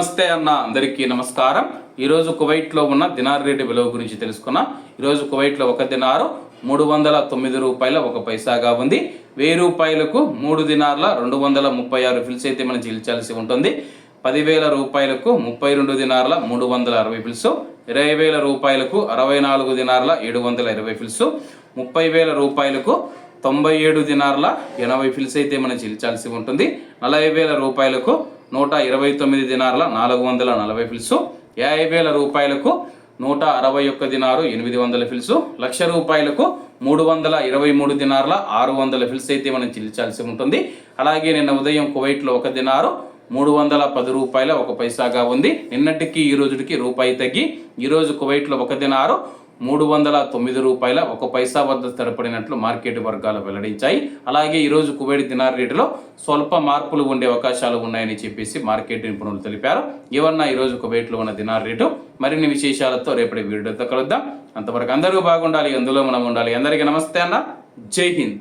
నమస్తే అన్న, అందరికీ నమస్కారం. ఈరోజు కువైట్లో ఉన్న దినార్ రేటు విలువ గురించి తెలుసుకున్నాం. ఈరోజు కువైట్లో ఒక దినారు 309 రూపాయల 1 పైసాగా ఉంది. 1000 రూపాయలకు 3 దినార్ల 236 ఫిల్స్ అయితే మనం చెల్లించాల్సి ఉంటుంది. 10,000 రూపాయలకు 32 దినార్ల 360 ఫిల్స్, 20,000 రూపాయలకు 64 దినార్ల 720 ఫిల్స్, 30,000 రూపాయలకు 97 దినార్ల 80 ఫిల్స్ అయితే మనం చెల్లించాల్సి ఉంటుంది. 40,000 రూపాయలకు 129 దినార్ల 440 ఫిల్స్, 50,000 రూపాయలకు 161 దినారు 800 ఫిల్స్, 1,00,000 రూపాయలకు 323 దినార్ల 600 ఫిల్స్ అయితే మనం చెల్లించాల్సి ఉంటుంది. అలాగే నిన్న ఉదయం కువైట్లో ఒక దినారు 310 రూపాయల 1 పైసాగా ఉంది. నిన్నటికి ఈ రోజుకి రూపాయి తగ్గి ఈరోజు కువైట్లో ఒక దినారు 309 రూపాయల 1 పైసా వద్ద స్థిరపడినట్లు మార్కెట్ వర్గాలు వెల్లడించాయి. అలాగే ఈరోజు కువైట్ దినార్ రేటులో స్వల్ప మార్పులు ఉండే అవకాశాలు ఉన్నాయని చెప్పేసి మార్కెట్ నిపుణులు తెలిపారు. ఇవన్న ఈరోజు కువైట్లో ఉన్న దినార్ రేటు. మరిన్ని విశేషాలతో రేపటి వీడియోతో కలుద్దాం. అంతవరకు అందరూ బాగుండాలి, అందులో మనం ఉండాలి. అందరికీ నమస్తే అన్న, జై హింద్.